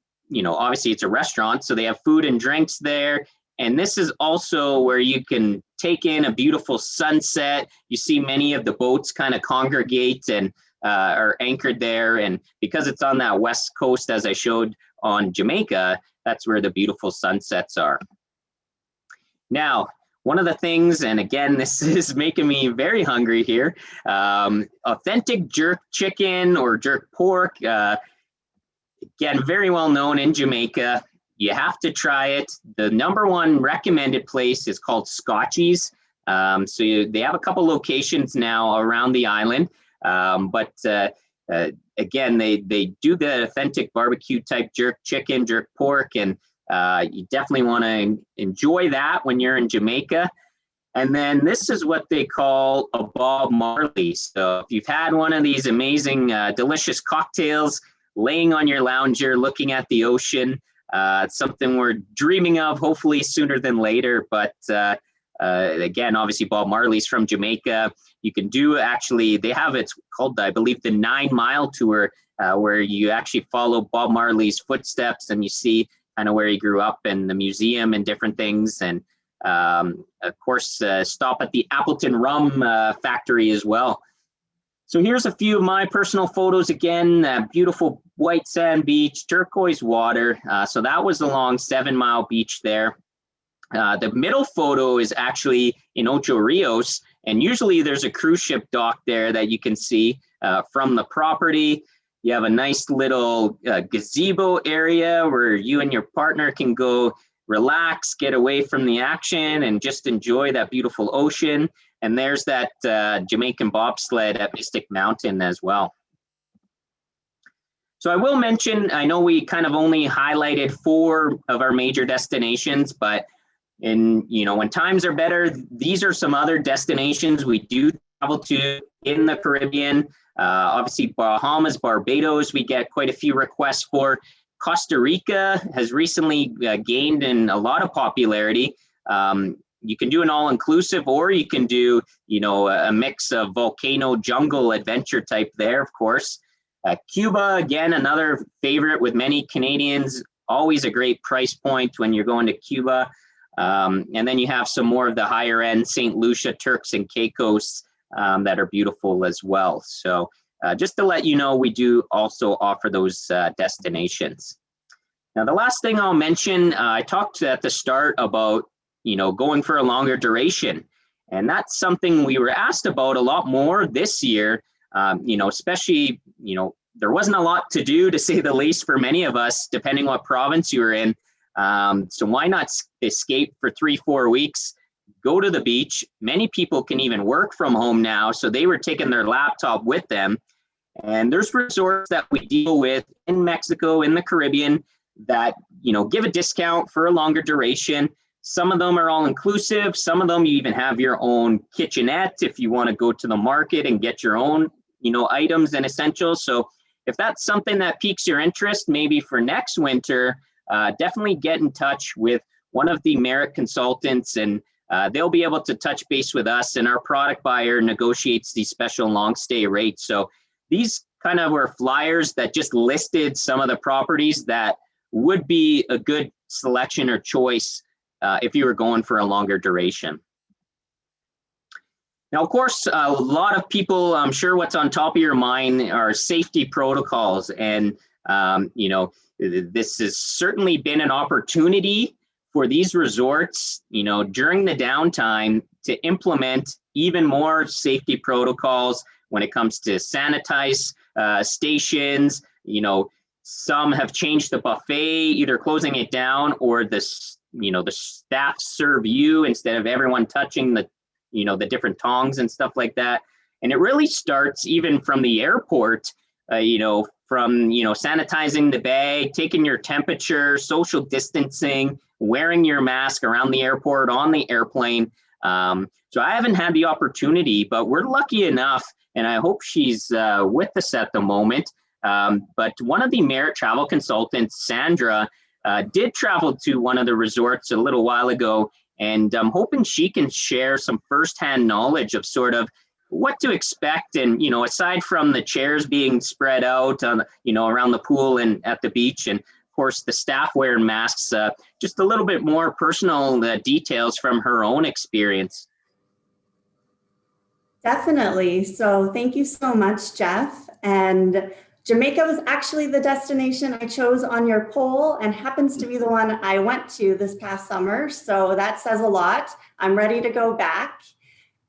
obviously it's a restaurant, so they have food and drinks there. And this is also where you can take in a beautiful sunset. You see many of the boats kind of congregate and are anchored there. And because it's on that west coast, as I showed on Jamaica, that's where the beautiful sunsets are. Now, one of the things, and again, this is making me very hungry here, authentic jerk chicken or jerk pork, again, very well known in Jamaica. You have to try it. The #1 recommended place is called Scotchy's. They have a couple locations now around the island, but again, they do the authentic barbecue type jerk chicken, jerk pork, and you definitely want to enjoy that when you're in Jamaica. And then this is what they call a Bob Marley. So if you've had one of these amazing, delicious cocktails, laying on your lounger, looking at the ocean, it's something we're dreaming of, hopefully sooner than later. But again, obviously Bob Marley's from Jamaica. You can do they have, it's called, I believe, the 9 Mile Tour, where you actually follow Bob Marley's footsteps and you see kind of where he grew up and the museum and different things. And of course, stop at the Appleton Rum factory as well. So here's a few of my personal photos. Again, beautiful white sand beach, turquoise water. So that was along 7 Mile Beach there. The middle photo is actually in Ocho Rios, and usually there's a cruise ship dock there that you can see from the property. You have a nice little gazebo area where you and your partner can go relax, get away from the action, and just enjoy that beautiful ocean. And there's that Jamaican bobsled at Mystic Mountain as well. So I will mention, I know we kind of only highlighted 4 of our major destinations, but when times are better, these are some other destinations we do travel to in the Caribbean. Obviously, Bahamas, Barbados, we get quite a few requests for. Costa Rica has recently gained in a lot of popularity. You can do an all-inclusive, or you can do, a mix of volcano jungle adventure type there, of course. Cuba, again, another favorite with many Canadians, always a great price point when you're going to Cuba. And then you have some more of the higher end St. Lucia, Turks and Caicos that are beautiful as well. So just to let you know, we do also offer those destinations. Now, the last thing I'll mention, I talked at the start about, going for a longer duration. And that's something we were asked about a lot more this year, especially, there wasn't a lot to do, to say the least, for many of us, depending what province you were in. So why not escape for 3-4 weeks, go to the beach? Many people can even work from home now, so they were taking their laptop with them. And there's resorts that we deal with in Mexico, in the Caribbean, that, give a discount for a longer duration. Some of them are all inclusive. Some of them you even have your own kitchenette if you want to go to the market and get your own, items and essentials. So if that's something that piques your interest, maybe for next winter, definitely get in touch with one of the Merit consultants, and they'll be able to touch base with us, and our product buyer negotiates these special long stay rates. So these kind of were flyers that just listed some of the properties that would be a good selection or choice if you were going for a longer duration. Now, of course, a lot of people, I'm sure what's on top of your mind are safety protocols. And, this has certainly been an opportunity for these resorts, during the downtime to implement even more safety protocols when it comes to sanitize stations. Some have changed the buffet, either closing it down or the staff serve you instead of everyone touching the different tongs and stuff like that. And it really starts even from the airport, from sanitizing the bag, taking your temperature, social distancing, wearing your mask around the airport, on the airplane. So I haven't had the opportunity, but we're lucky enough, and I hope she's with us at the moment. But one of the Merit travel consultants, Sandra, did travel to one of the resorts a little while ago, and I'm hoping she can share some firsthand knowledge of sort of what to expect. And, aside from the chairs being spread out on, around the pool and at the beach, and of course the staff wearing masks, just a little bit more personal details from her own experience. Definitely. So thank you so much, Jeff. And Jamaica was actually the destination I chose on your poll, and happens to be the one I went to this past summer. So that says a lot. I'm ready to go back.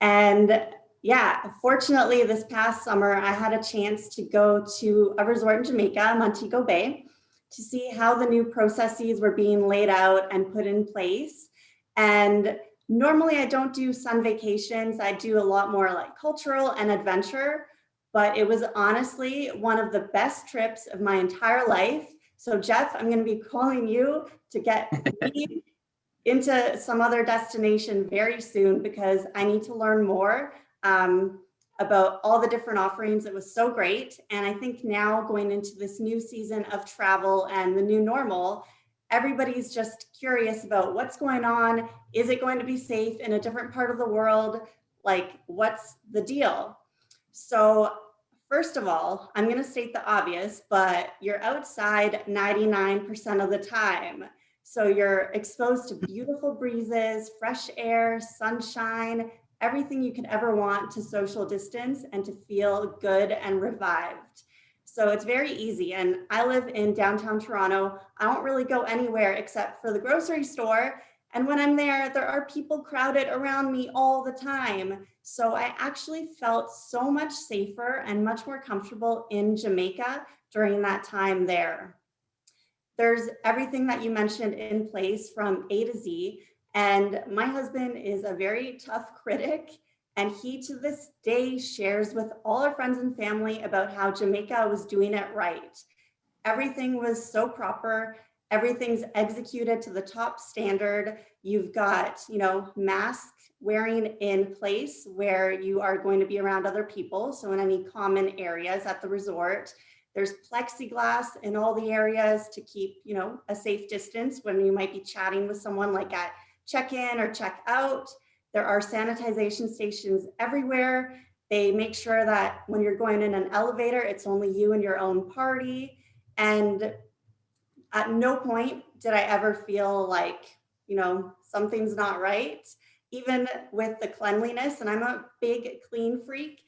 And yeah, fortunately, this past summer, I had a chance to go to a resort in Jamaica, Montego Bay, to see how the new processes were being laid out and put in place. And normally I don't do sun vacations. I do a lot more like cultural and adventure. But it was honestly one of the best trips of my entire life. So Jeff, I'm going to be calling you to get me into some other destination very soon, because I need to learn more about all the different offerings. It was so great. And I think now, going into this new season of travel and the new normal, everybody's just curious about what's going on. Is it going to be safe in a different part of the world? Like, what's the deal? So first of all, I'm going to state the obvious, but you're outside 99% of the time. So you're exposed to beautiful breezes, fresh air, sunshine, everything you could ever want to social distance and to feel good and revived. So it's very easy. And I live in downtown Toronto. I don't really go anywhere except for the grocery store. And when I'm there, there are people crowded around me all the time. So I actually felt so much safer and much more comfortable in Jamaica during that time there. There's everything that you mentioned in place from A to Z. And my husband is a very tough critic, And he to this day shares with all our friends and family about how Jamaica was doing it right. Everything was so proper. Everything's executed to the top standard. You've got, mask wearing in place where you are going to be around other people. So in any common areas at the resort, there's plexiglass in all the areas to keep, a safe distance when you might be chatting with someone like at check-in or check-out. There are sanitization stations everywhere. They make sure that when you're going in an elevator, it's only you and your own party. And at no point did I ever feel like, something's not right. Even with the cleanliness, and I'm a big clean freak,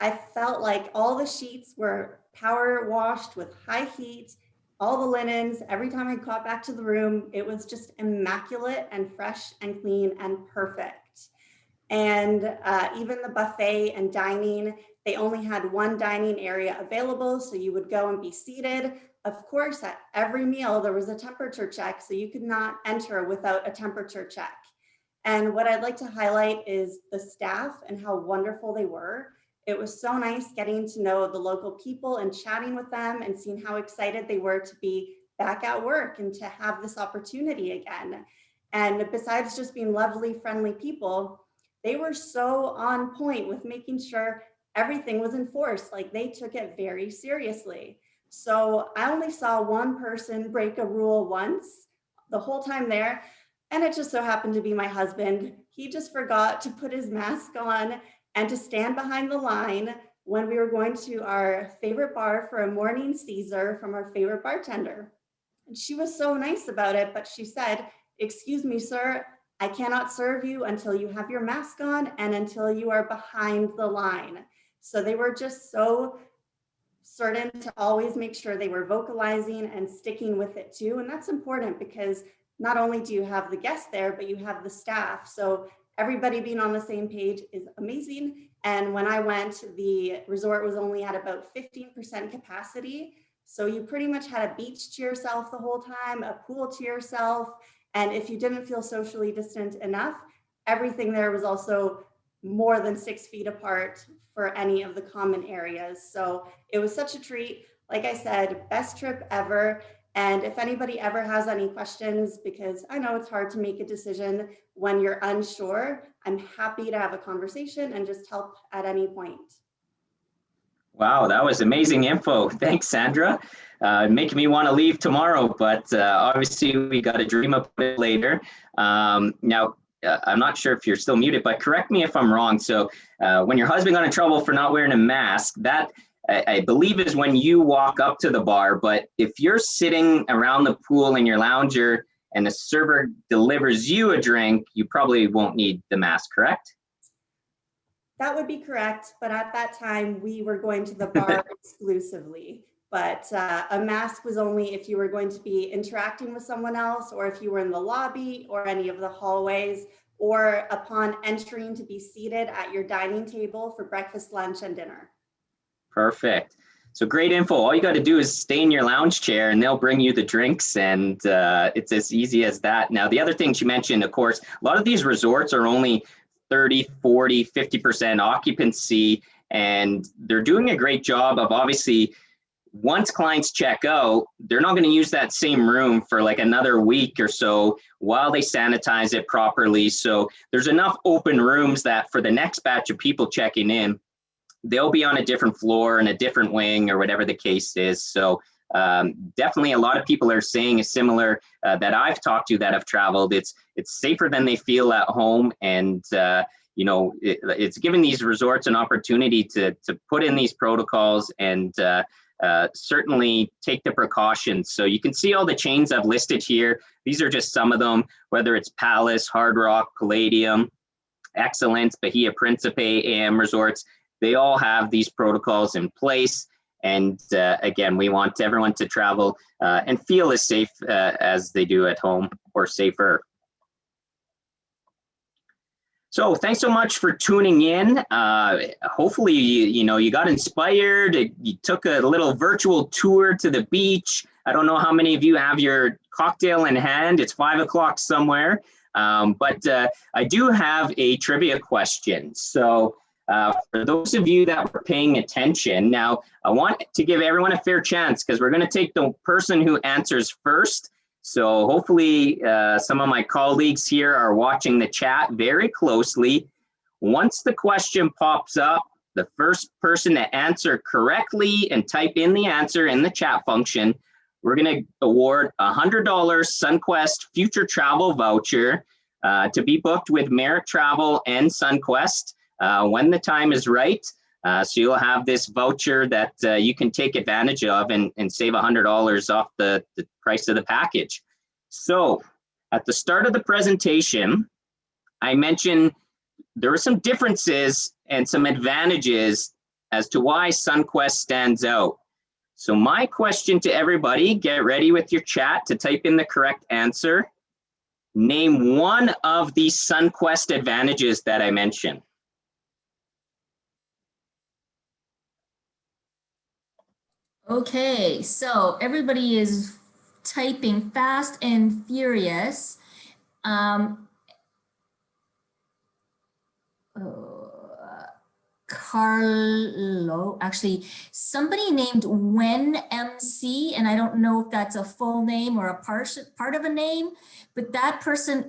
I felt like all the sheets were power washed with high heat, all the linens, every time I got back to the room, it was just immaculate and fresh and clean and perfect. And even the buffet and dining, they only had one dining area available, so you would go and be seated. Of course, at every meal, there was a temperature check, so you could not enter without a temperature check. And what I'd like to highlight is the staff and how wonderful they were. It was so nice getting to know the local people and chatting with them and seeing how excited they were to be back at work and to have this opportunity again. And besides just being lovely, friendly people, they were so on point with making sure everything was enforced. Like, they took it very seriously. So I only saw one person break a rule once the whole time there. And it just so happened to be my husband. He just forgot to put his mask on and to stand behind the line when we were going to our favorite bar for a morning Caesar from our favorite bartender. And she was so nice about it, but she said, "Excuse me, sir, I cannot serve you until you have your mask on and until you are behind the line." So they were just so certain to always make sure they were vocalizing and sticking with it too. And that's important because not only do you have the guests there, but you have the staff. So everybody being on the same page is amazing. And when I went, the resort was only at about 15% capacity. So you pretty much had a beach to yourself the whole time, a pool to yourself. And if you didn't feel socially distant enough, everything there was also more than 6 feet apart for any of the common areas. So it was such a treat. Like I said, best trip ever. And if anybody ever has any questions, because I know it's hard to make a decision when you're unsure, I'm happy to have a conversation and just help at any point. Wow, that was amazing info. Thanks, Sandra. Making me want to leave tomorrow, but obviously we got to dream about it later. Now, I'm not sure if you're still muted, but correct me if I'm wrong. So when your husband got in trouble for not wearing a mask, that I believe is when you walk up to the bar. But if you're sitting around the pool in your lounger and the server delivers you a drink, you probably won't need the mask, correct? That would be correct. But at that time, we were going to the bar exclusively. But a mask was only if you were going to be interacting with someone else, or if you were in the lobby or any of the hallways, or upon entering to be seated at your dining table for breakfast, lunch, and dinner. Perfect. So great info. All you got to do is stay in your lounge chair and they'll bring you the drinks, and it's as easy as that. Now, the other things you mentioned, of course, a lot of these resorts are only 30, 40, 50% occupancy, and they're doing a great job of, obviously, once clients check out, they're not going to use that same room for like another week or so while they sanitize it properly. So there's enough open rooms that for the next batch of people checking in, they'll be on a different floor in a different wing or whatever the case is. So definitely a lot of people are saying a similar that I've talked to that have traveled. It's safer than they feel at home. And, it's given these resorts an opportunity to put in these protocols and certainly take the precautions. So you can see all the chains I've listed here. These are just some of them, whether it's Palace, Hard Rock, Palladium, Excellence, Bahia Principe, AM Resorts. They all have these protocols in place. And again, we want everyone to travel and feel as safe as they do at home, or safer. So thanks so much for tuning in. Hopefully, you got inspired. You took a little virtual tour to the beach. I don't know how many of you have your cocktail in hand. It's 5 o'clock somewhere. But I do have a trivia question. So for those of you that were paying attention, now I want to give everyone a fair chance because we're going to take the person who answers first. So hopefully some of my colleagues here are watching the chat very closely. Once the question pops up, the first person to answer correctly and type in the answer in the chat function, we're going to award a $100 Sunquest future travel voucher to be booked with Merit Travel and Sunquest when the time is right. So you'll have this voucher that you can take advantage of and save $100 off the price of the package. So at the start of the presentation, I mentioned there are some differences and some advantages as to why Sunquest stands out. So my question to everybody, get ready with your chat to type in the correct answer. Name one of the Sunquest advantages that I mentioned. Okay, so everybody is typing fast and furious. Carlo, actually, somebody named Wen MC, and I don't know if that's a full name or a part of a name, but that person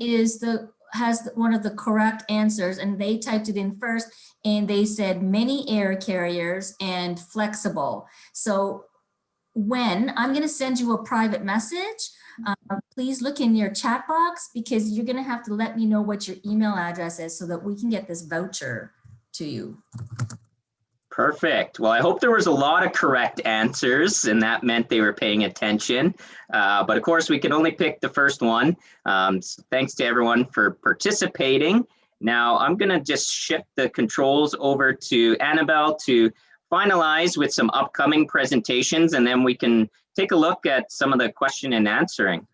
has one of the correct answers, and they typed it in first, and they said many air carriers and flexible. So Wen, I'm going to send you a private message. Please look in your chat box because you're going to have to let me know what your email address is so that we can get this voucher to you. Perfect. Well, I hope there was a lot of correct answers and that meant they were paying attention. But of course, we can only pick the first one. So thanks to everyone for participating. Now, I'm going to just shift the controls over to Annabelle to finalize with some upcoming presentations, and then we can take a look at some of the question and answering.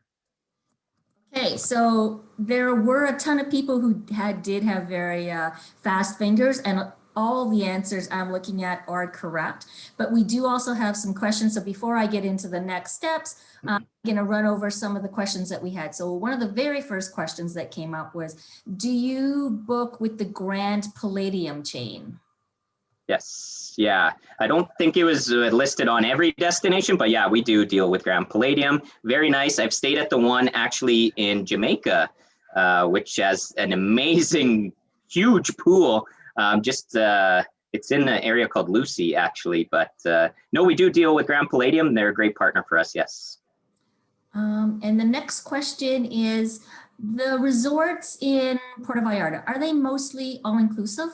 Okay, so there were a ton of people who did have very fast fingers, and all the answers I'm looking at are correct, but we do also have some questions. So before I get into the next steps, I'm going to run over some of the questions that we had. So one of the very first questions that came up was, do you book with the Grand Palladium chain? Yes, yeah. I don't think it was listed on every destination, but yeah, we do deal with Grand Palladium. Very nice. I've stayed at the one actually in Jamaica, which has an amazing, huge pool. It's in an area called Lucy, actually. But no, we do deal with Grand Palladium. They're a great partner for us, yes. And the next question is, the resorts in Puerto Vallarta, are they mostly all-inclusive?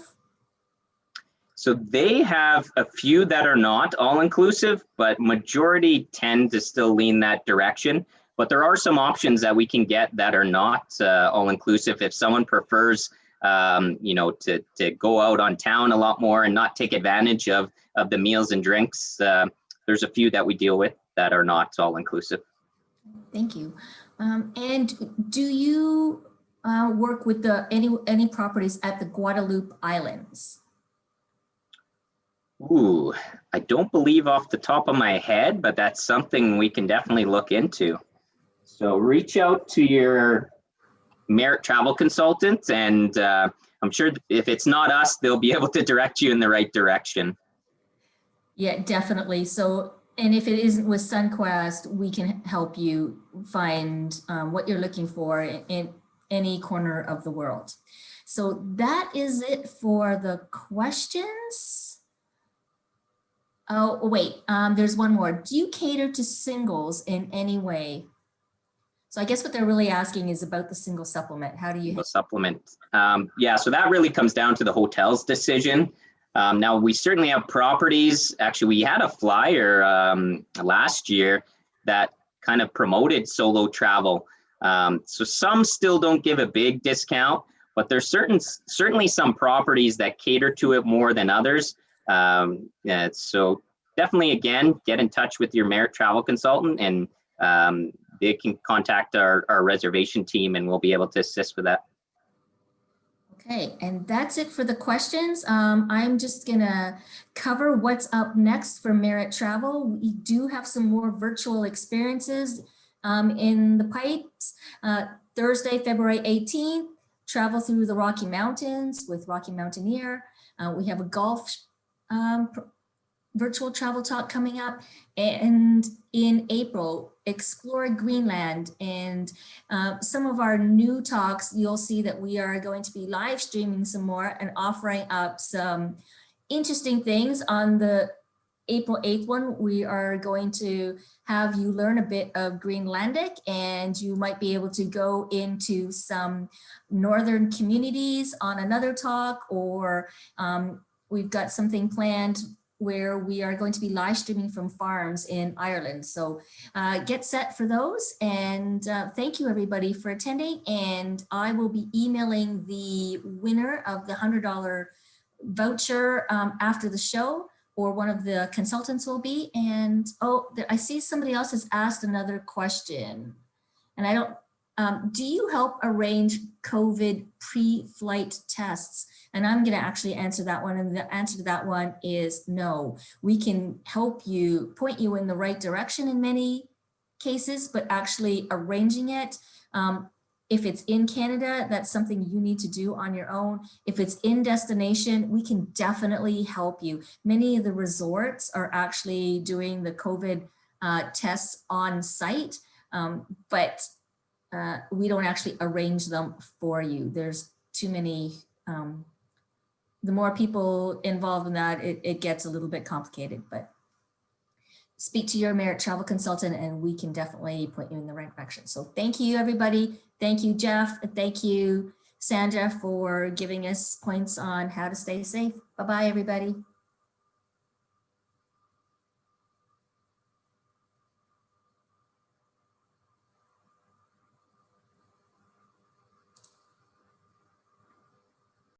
So they have a few that are not all-inclusive, but majority tend to still lean that direction. But there are some options that we can get that are not all-inclusive. If someone prefers, to go out on town a lot more and not take advantage of the meals and drinks, there's a few that we deal with that are not all-inclusive. Thank you. And do you work with any properties at the Guadalupe Islands? Ooh, I don't believe off the top of my head, but that's something we can definitely look into. So reach out to your Merit Travel consultant, and I'm sure if it's not us, they'll be able to direct you in the right direction. Yeah, definitely. So, and if it isn't with Sunquest, we can help you find what you're looking for in any corner of the world. So that is it for the questions. Oh, wait, there's one more. Do you cater to singles in any way? So I guess what they're really asking is about the single supplement. How do you supplement? Yeah, so that really comes down to the hotel's decision. Now we certainly have properties. Actually, we had a flyer last year that kind of promoted solo travel. So some still don't give a big discount, but there's certainly some properties that cater to it more than others. Yeah, so definitely, again, get in touch with your Merit Travel consultant, and they can contact our reservation team, and we'll be able to assist with that. Okay, and that's it for the questions. I'm just gonna cover what's up next for Merit Travel. We do have some more virtual experiences in the pipes. Thursday, February 18th, travel through the Rocky Mountains with Rocky Mountaineer. We have a golf virtual travel talk coming up. And in April, explore Greenland. And some of our new talks, you'll see that we are going to be live streaming some more and offering up some interesting things. On the April 8th one, we are going to have you learn a bit of Greenlandic, and you might be able to go into some northern communities on another talk, or we've got something planned where we are going to be live streaming from farms in Ireland. So get set for those. And thank you everybody for attending. And I will be emailing the winner of the $100 voucher after the show, or one of the consultants will be. And I see somebody else has asked another question. And I don't, do you help arrange COVID pre-flight tests? And I'm going to actually answer that one. And the answer to that one is no. We can help you, point you in the right direction in many cases, but actually arranging it. If it's in Canada, that's something you need to do on your own. If it's in destination, we can definitely help you. Many of the resorts are actually doing the COVID tests on site, but we don't actually arrange them for you. There's too many. The more people involved in that, it gets a little bit complicated, but speak to your Merit travel consultant and we can definitely point you in the right direction. So thank you, everybody. Thank you, Jeff. Thank you, Sandra, for giving us points on how to stay safe. Bye-bye, everybody.